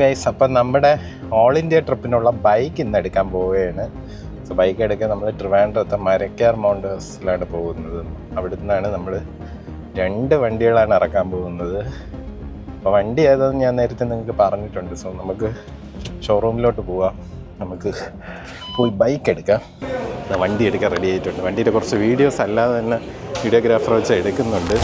Guys, അപ്പം നമ്മുടെ all India ട്രിപ്പിനുള്ള bike ഇന്ന് എടുക്കാൻ പോവുകയാണ്. സോ ബൈക്ക് എടുക്കാൻ നമ്മൾ ട്രിവാൻഡ്രത്തെ മരക്കാർ മൗണ്ടേഴ്സിലാണ് പോകുന്നത്. അവിടെ നിന്നാണ് നമ്മൾ 2 വണ്ടികളാണ് ഇറക്കാൻ പോകുന്നത്. അപ്പോൾ വണ്ടി ഏതാണെന്ന് ഞാൻ നേരത്തെ നിങ്ങൾക്ക് പറഞ്ഞിട്ടുണ്ട്. സോ നമുക്ക് ഷോറൂമിലോട്ട് പോവാം, നമുക്ക് പോയി ബൈക്ക് എടുക്കാം. വണ്ടി എടുക്കാൻ റെഡി ആയിട്ടുണ്ട്. വണ്ടിയുടെ കുറച്ച് വീഡിയോസ് അല്ലാതെ തന്നെ വീഡിയോഗ്രാഫർ വെച്ച് എടുക്കുന്നുണ്ട്.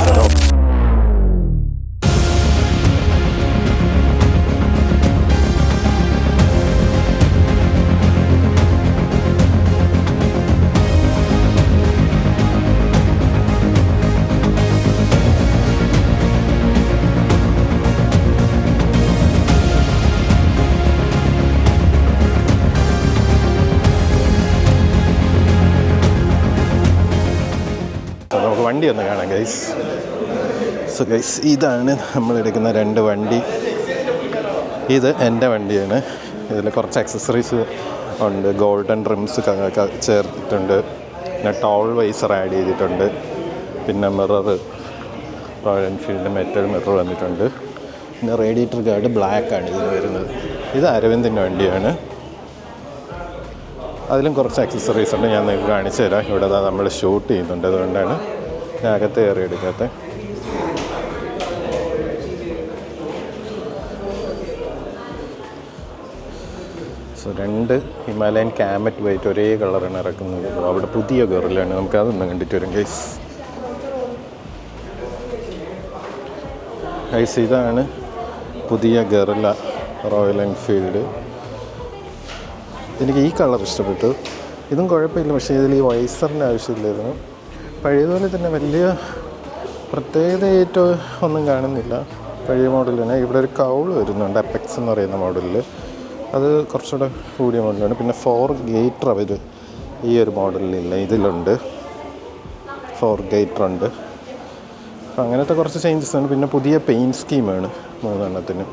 സോ നമുക്ക് വണ്ടി ഒന്ന് കാണാം ഗൈസ്. സോ ഗൈസ്, ഇതാണ് നമ്മളെടുക്കുന്ന 2 വണ്ടി. ഇത് എൻ്റെ വണ്ടിയാണ്. ഇതിൽ കുറച്ച് ആക്സസറീസ് ഉണ്ട്. ഗോൾഡൻ റിംസ് ചേർത്തിട്ടുണ്ട്, പിന്നെ ടോൾ വൈസർ ആഡ് ചെയ്തിട്ടുണ്ട്, പിന്നെ mirror royal Enfield metal mirror വന്നിട്ടുണ്ട്, പിന്നെ റേഡിയേറ്റർ ഗാർഡ് ബ്ലാക്കാണ് ഇതിന് വരുന്നത്. ഇത് അരവിന്ദിൻ്റെ വണ്ടിയാണ്. അതിലും കുറച്ച് ആക്സസറീസ് ഉണ്ട്, ഞാൻ നിങ്ങൾക്ക് കാണിച്ചു തരാം. ഇവിടെ നമ്മൾ ഷൂട്ട് ചെയ്യുന്നുണ്ട്, അതുകൊണ്ടാണ് ഞാൻ അകത്ത് കയറി എടുക്കാത്തത്. സോ 2 ഹിമാലയൻ കാമറ്റ് വൈറ്റ് ഒരേ കളറാണ് ഇറക്കുന്നത്. അവിടെ പുതിയ ഗറിലാണ്, നമുക്കതൊന്നും കണ്ടിട്ട് വരും ഗൈസ്. ഗൈസ്, ഇതാണ് പുതിയ ഗറില റോയൽ എൻഫീൽഡ്. എനിക്ക് ഈ കളർ ഇഷ്ടപ്പെട്ടു. ഇതും കുഴപ്പമില്ല, പക്ഷേ ഇതിൽ ഈ വൈസറിൻ്റെ ആവശ്യമില്ലായിരുന്നു. പഴയതുപോലെ തന്നെ വലിയ പ്രത്യേകതയായിട്ട് ഒന്നും കാണുന്നില്ല. പഴയ മോഡൽ തന്നെ. ഇവിടെ ഒരു കൗൾ വരുന്നുണ്ട്, അപ്പെക്സ് എന്ന് പറയുന്ന മോഡലിൽ. അത് കുറച്ചുകൂടെ കൂടിയ മോഡലാണ്. പിന്നെ 4 ഗേറ്റർ അവർ ഈ ഒരു മോഡലിലില്ല, ഇതിലുണ്ട് 4 ഗേറ്റർ ഉണ്ട്. അപ്പം അങ്ങനത്തെ കുറച്ച് ചേഞ്ചസ് ആണ്. പിന്നെ പുതിയ പെയിൻറ്റ് സ്കീമാണ് 3 എണ്ണത്തിന്.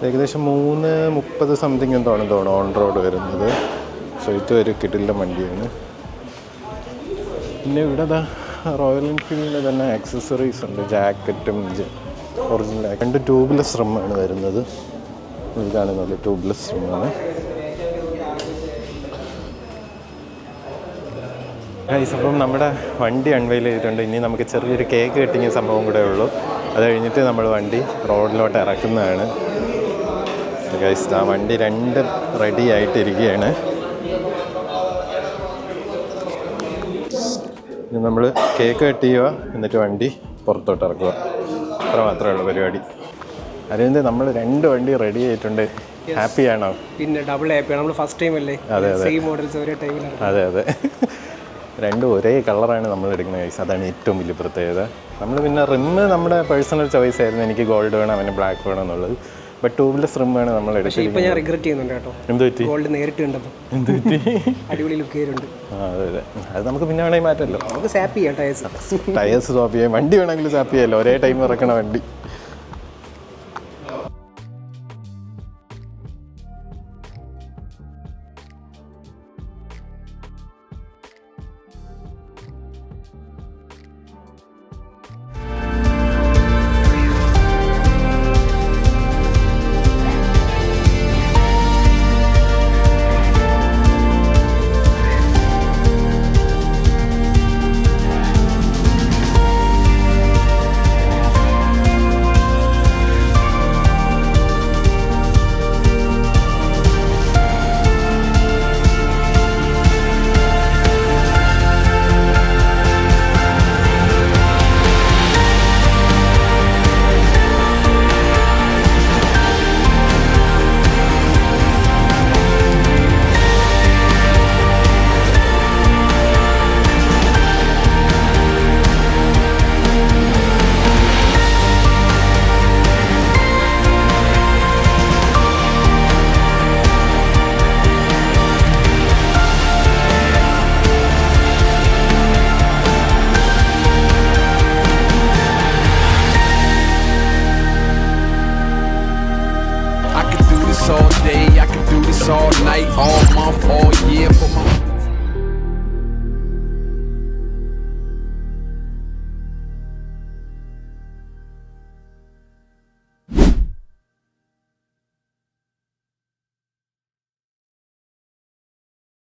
ഏകദേശം 3:30 സംതിങ് തോന്നുന്നു ഓൺ റോഡ് വരുന്നത്. സോ ഇതൊരു കിടിലൻ വണ്ടിയാണ്. പിന്നെ ഇവിടെ റോയൽ എൻഫീൽഡിൻ്റെ തന്നെ ആക്സസറീസ് ഉണ്ട്. ജാക്കറ്റും ഒറിജിനൽ 2 ട്യൂബ്ലെസ് റിമ്മാണ് വരുന്നത്. ഇത് കാണുന്നത് ട്യൂബ്ലെസ് റിമ്മാണ്. ഗൈസ്, അപ്പം നമ്മുടെ വണ്ടി അൺവെയിൽ ചെയ്തിട്ടുണ്ട്. ഇനി നമുക്ക് ചെറിയൊരു കേക്ക് കട്ടിങ് സംഭവം കൂടെ ഉള്ളൂ. അത് കഴിഞ്ഞിട്ട് നമ്മൾ വണ്ടി റോഡിലോട്ട് ഇറക്കുന്നതാണ്. ഗൈസ്, ആ വണ്ടി 2 റെഡി ആയിട്ടിരിക്കുകയാണ്. ഇനി നമ്മൾ കേക്ക് കട്ട് ചെയ്യുക, എന്നിട്ട് വണ്ടി പുറത്തോട്ട് ഇറക്കുക. അത്ര മാത്രമേ ഉള്ളൂ പരിപാടി. അരവിന്ദ്, നമ്മൾ 2 വണ്ടി റെഡി ആയിട്ടുണ്ട്. ഹാപ്പിയാണോ? പിന്നെ ഡബിൾ ഹാപ്പിയാണ്. നമ്മൾ ഫസ്റ്റ് ടൈം അല്ലേ? അതെ അതെ, സെയിം മോഡൽസ് ഒരേ ടൈമിലാണ്. അതെ അതെ, 2 ഒരേ കളറാണ് നമ്മൾ എടുക്കുന്ന ഗൈസ്. അതാണ് ഏറ്റവും വലിയ പ്രത്യേകത. നമ്മൾ പിന്നെ റിമ്മ് നമ്മുടെ പേഴ്സണൽ ചോയ്സ് ആയിരുന്നു. എനിക്ക് ഗോൾഡ് വേണം, അവന് ബ്ലാക്ക് വേണം എന്നുള്ളത്. ബട്ട് ട്യൂബ്ലെസ് റിമ്മാണ് നമ്മൾ എടുത്തത്. ഇപ്പോൾ ഞാൻ റിഗ്രറ്റ് ചെയ്യുന്നുണ്ട് കേട്ടോ. എന്ത് പറ്റി? ഗോൾഡ് നേരിട്ട് കണ്ടപ്പോൾ എന്ത് പറ്റി? അടിപൊളി ലുക്ക് ചെയ്തിട്ടുണ്ട്. അതെ അതെ, അത് നമുക്ക് പിന്നെ വേണമെങ്കിൽ മാറ്റമല്ലോ. നമുക്ക് സാപ്പ് ചെയ്യാം ടയേഴ്സ് സ്വാപ്പ് ചെയ്യാം. വണ്ടി വേണമെങ്കിൽ സാപ്പ് ചെയ്യാമല്ലോ, ഒരേ ടൈം ഇറക്കണ വണ്ടി. all day, I can do this all night, all month, all year for my